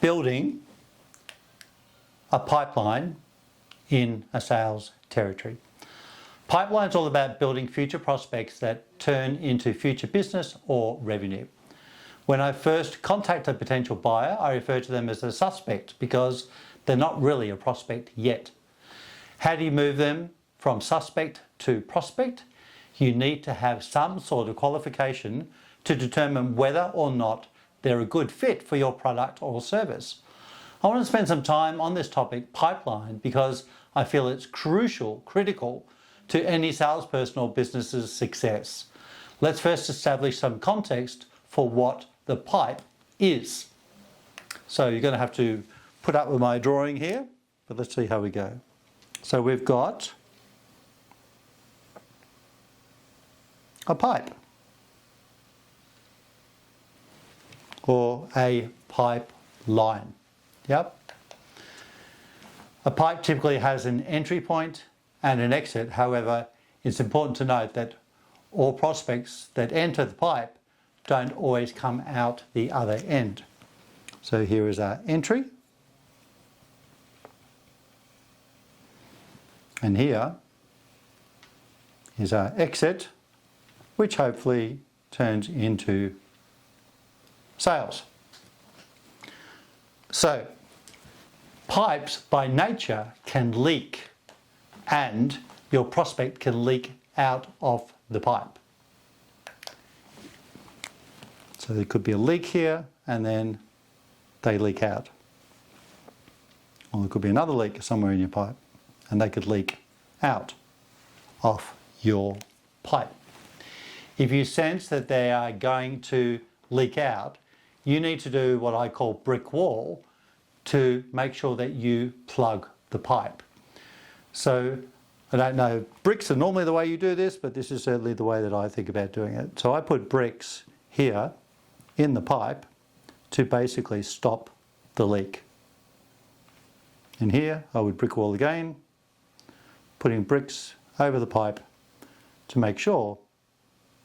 building a pipeline in a sales territory. Pipeline is all about building future prospects that turn into future business or revenue. When I first contact a potential buyer, I refer to them as a suspect because they're not really a prospect yet. How do you move them from suspect to prospect? You need to have some sort of qualification to determine whether or not they're a good fit for your product or service. I want to spend some time on this topic, pipeline, because I feel it's critical to any salesperson or business's success. Let's first establish some context for what the pipe is. So you're going to have to put up with my drawing here, but let's see how we go. So we've got a pipe or a pipeline. Yep. A pipe typically has an entry point and an exit. However, it's important to note that all prospects that enter the pipe don't always come out the other end. So here is our entry. And here is our exit, which hopefully turns into sales. So, pipes by nature can leak, and your prospect can leak out of the pipe. So there could be a leak here and then they leak out. Or there could be another leak somewhere in your pipe and they could leak out of your pipe. If you sense that they are going to leak out, you need to do what I call brick wall to make sure that you plug the pipe. So I don't know, bricks are normally the way you do this, but this is certainly the way that I think about doing it. So I put bricks here in the pipe to basically stop the leak. And here I would brick wall again, putting bricks over the pipe to make sure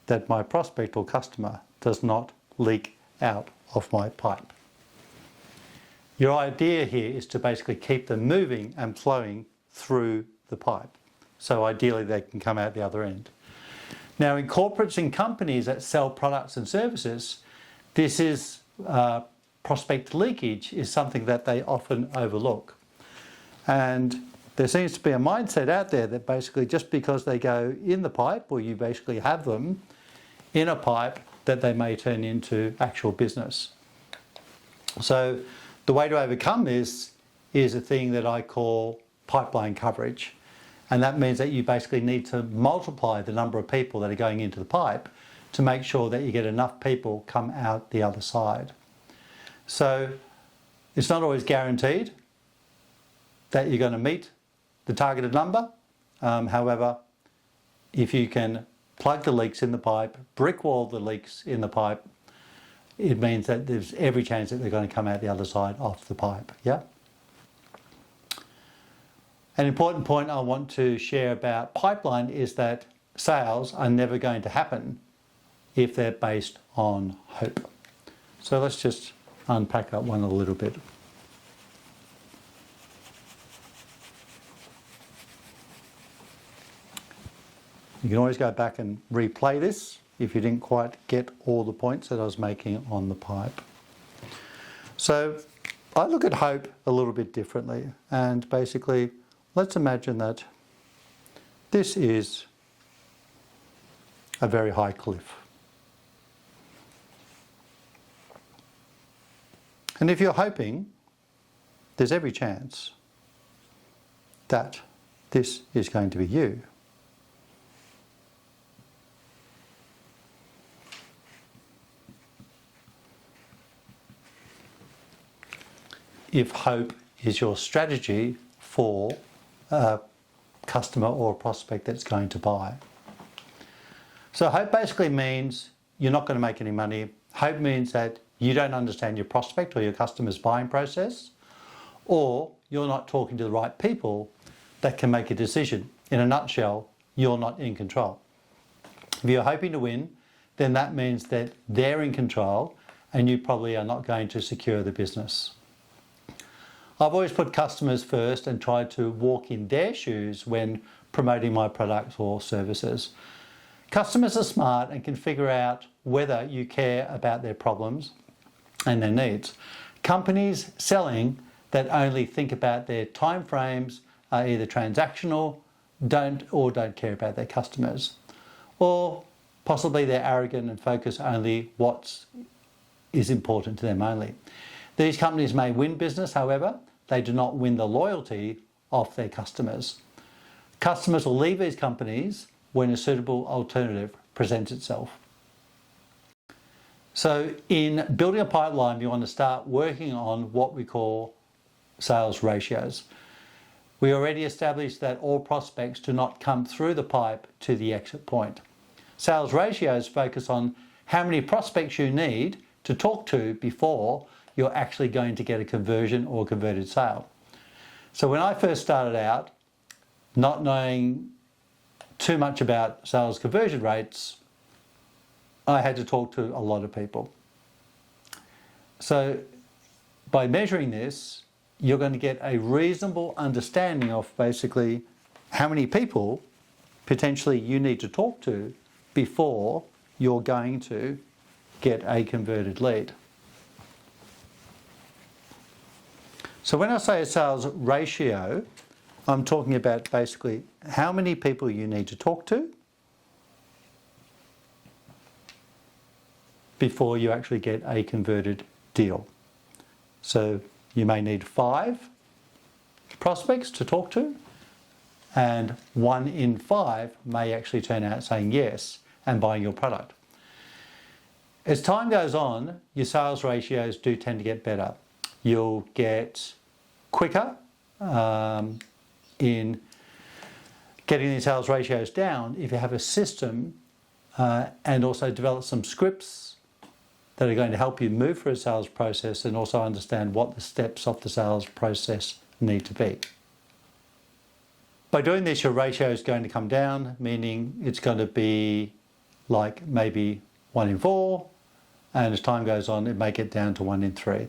that my prospect or customer does not leak out of my pipe. Your idea here is to basically keep them moving and flowing through the pipe. So ideally they can come out the other end. Now in corporates and companies that sell products and services, this is prospect leakage is something that they often overlook. And there seems to be a mindset out there that basically just because they go in the pipe, or you basically have them in a pipe, that they may turn into actual business. So the way to overcome this is a thing that I call pipeline coverage. And that means that you basically need to multiply the number of people that are going into the pipe to make sure that you get enough people come out the other side. So it's not always guaranteed that you're going to meet the targeted number. However, if you can plug the leaks in the pipe, brick wall the leaks in the pipe, it means that there's every chance that they're going to come out the other side off the pipe. Yeah. An important point I want to share about pipeline is that sales are never going to happen if they're based on hope. So let's just unpack that one a little bit. You can always go back and replay this if you didn't quite get all the points that I was making on the pipe. So I look at hope a little bit differently, and basically let's imagine that this is a very high cliff. And if you're hoping, there's every chance that this is going to be you. If hope is your strategy for a customer or a prospect that's going to buy. So hope basically means you're not going to make any money. Hope means that you don't understand your prospect or your customer's buying process, or you're not talking to the right people that can make a decision. In a nutshell, you're not in control. If you're hoping to win, then that means that they're in control and you probably are not going to secure the business. I've always put customers first and tried to walk in their shoes when promoting my products or services. Customers are smart and can figure out whether you care about their problems and their needs. Companies selling that only think about their timeframes are either transactional, don't care about their customers, or possibly they're arrogant and focus only what is important to them only. These companies may win business, however, they do not win the loyalty of their customers. Customers will leave these companies when a suitable alternative presents itself. So in building a pipeline, you want to start working on what we call sales ratios. We already established that all prospects do not come through the pipe to the exit point. Sales ratios focus on how many prospects you need to talk to before you're actually going to get a conversion or converted sale. So when I first started out, not knowing too much about sales conversion rates, I had to talk to a lot of people. So by measuring this, you're going to get a reasonable understanding of basically how many people potentially you need to talk to before you're going to get a converted lead. So when I say a sales ratio, I'm talking about basically how many people you need to talk to before you actually get a converted deal. So you may need 5 prospects to talk to, and 1 in 5 may actually turn out saying yes and buying your product. As time goes on, your sales ratios do tend to get better. You'll get quicker in getting these sales ratios down if you have a system and also develop some scripts that are going to help you move through a sales process and also understand what the steps of the sales process need to be. By doing this, your ratio is going to come down, meaning it's going to be like maybe 1 in 4, and as time goes on, it may get down to 1 in 3.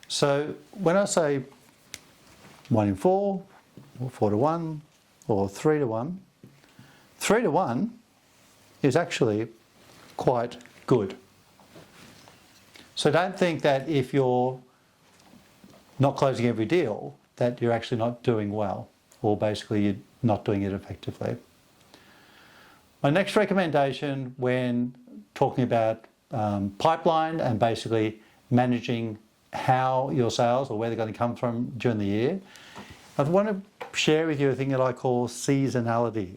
So when I say 1 in 4, or 4 to 1, or 3 to 1, 3 to 1 is actually quite good. So don't think that if you're not closing every deal, that you're actually not doing well, or basically you're not doing it effectively. My next recommendation when talking about pipeline and basically managing how your sales or where they're going to come from during the year, I want to share with you a thing that I call seasonality.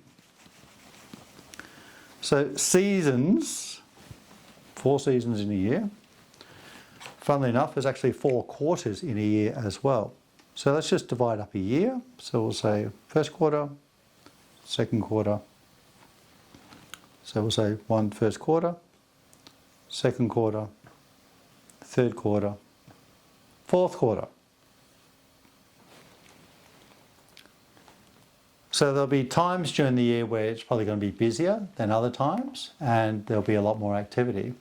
So seasons, 4 seasons in a year. Funnily enough, there's actually 4 quarters in a year as well. So let's just divide up a year. So we'll say first quarter, second quarter. So we'll say 1 first quarter, second quarter, third quarter, fourth quarter. So there'll be times during the year where it's probably going to be busier than other times, and there'll be a lot more activity.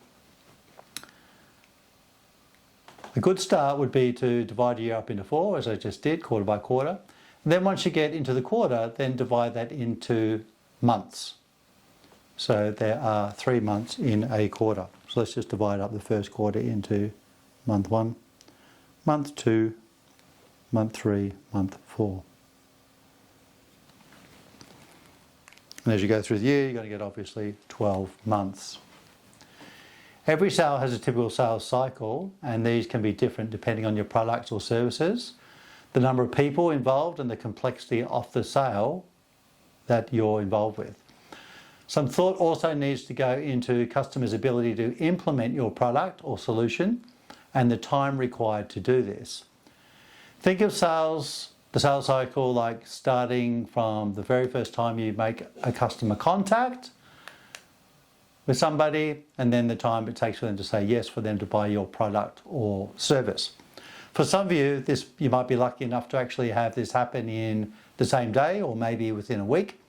A good start would be to divide a year up into 4, as I just did, quarter by quarter. And then once you get into the quarter, then divide that into months. So there are 3 months in a quarter. So let's just divide up the first quarter into month 1, month 2, month 3, month 4. And as you go through the year, you're going to get obviously 12 months. Every sale has a typical sales cycle, and these can be different depending on your products or services, the number of people involved, and the complexity of the sale that you're involved with. Some thought also needs to go into customers' ability to implement your product or solution and the time required to do this. Think of the sales cycle like starting from the very first time you make a customer contact with somebody, and then the time it takes for them to say yes for them to buy your product or service. For some of you, you might be lucky enough to actually have this happen in the same day or maybe within a week.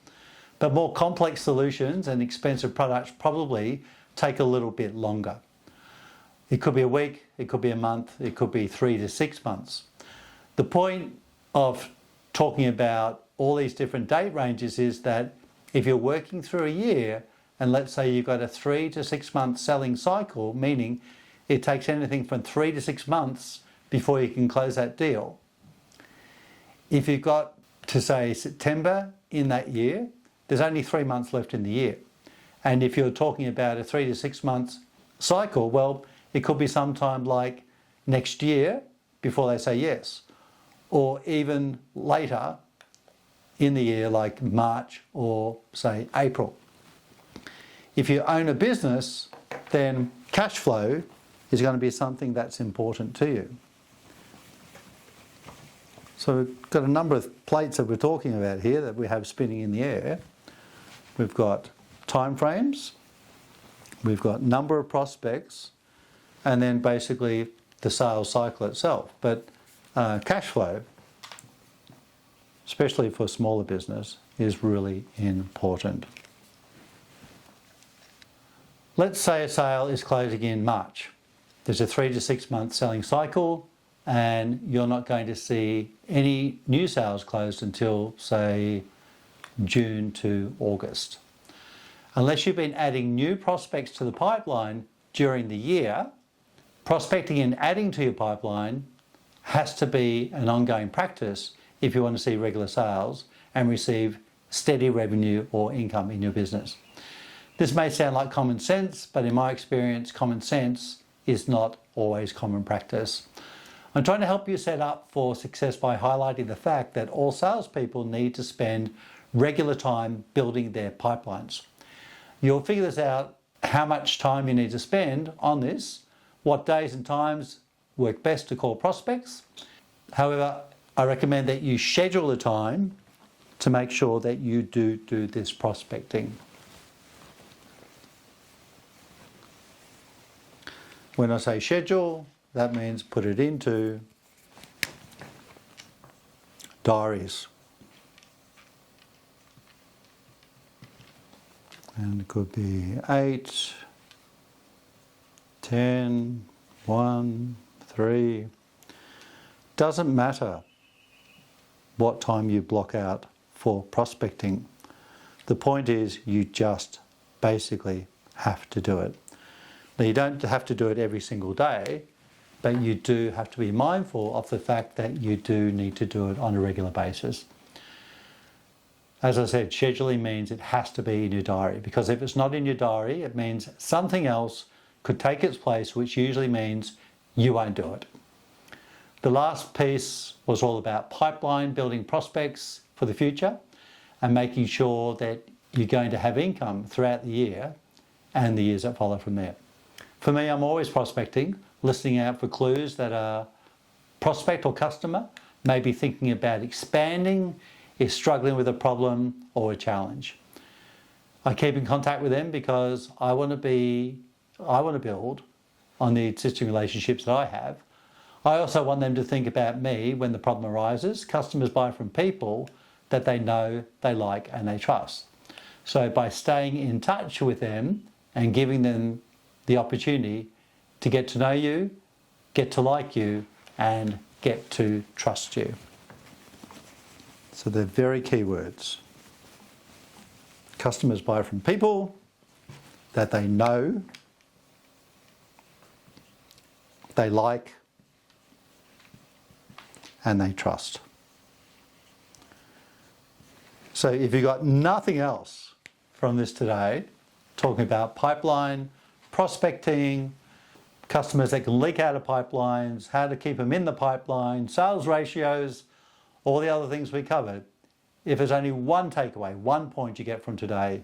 But more complex solutions and expensive products probably take a little bit longer. It could be a week, it could be a month, it could be 3 to 6 months. The point of talking about all these different date ranges is that if you're working through a year, and let's say you've got a 3 to 6 month selling cycle, meaning it takes anything from 3 to 6 months before you can close that deal. If you've got to say September in that year, there's only 3 months left in the year. And if you're talking about a 3 to 6 months cycle, well, it could be sometime like next year before they say yes, or even later in the year like March or say April. If you own a business, then cash flow is going to be something that's important to you. So we've got a number of plates that we're talking about here that we have spinning in the air. We've got time frames, we've got number of prospects, and then basically the sales cycle itself. But cash flow, especially for a smaller business, is really important. Let's say a sale is closing in March. There's a 3 to 6 month selling cycle, and you're not going to see any new sales closed until, say, June to August. Unless you've been adding new prospects to the pipeline during the year, prospecting and adding to your pipeline has to be an ongoing practice if you want to see regular sales and receive steady revenue or income in your business. This may sound like common sense, but in my experience, common sense is not always common practice. I'm trying to help you set up for success by highlighting the fact that all salespeople need to spend regular time building their pipelines. You'll figure this out, how much time you need to spend on this, what days and times work best to call prospects. However, I recommend that you schedule the time to make sure that you do this prospecting. When I say schedule, that means put it into diaries. And it could be 8, 10, 1, 3. Doesn't matter what time you block out for prospecting. The point is you just basically have to do it. Now, you don't have to do it every single day, but you do have to be mindful of the fact that you do need to do it on a regular basis. As I said, scheduling means it has to be in your diary, because if it's not in your diary, it means something else could take its place, which usually means you won't do it. The last piece was all about pipeline, building prospects for the future and making sure that you're going to have income throughout the year and the years that follow from there. For me, I'm always prospecting, listening out for clues that a prospect or customer may be thinking about expanding, is struggling with a problem or a challenge. I keep in contact with them because I want to build on the existing relationships that I have. I also want them to think about me when the problem arises. Customers buy from people that they know, they like, and they trust. So by staying in touch with them and giving them the opportunity to get to know you, get to like you, and get to trust you. So they're very key words. Customers buy from people that they know, they like, and they trust. So if you've got nothing else from this today, talking about pipeline, prospecting, customers that can leak out of pipelines, how to keep them in the pipeline, sales ratios, all the other things we covered. If there's only one takeaway, one point you get from today,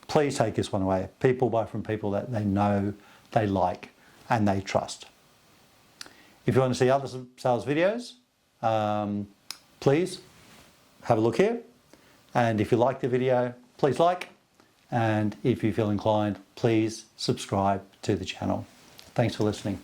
please take this one away. People buy from people that they know, they like, and they trust. If you want to see other sales videos, please have a look here. And if you like the video, please like. And if you feel inclined, please subscribe to the channel. Thanks for listening.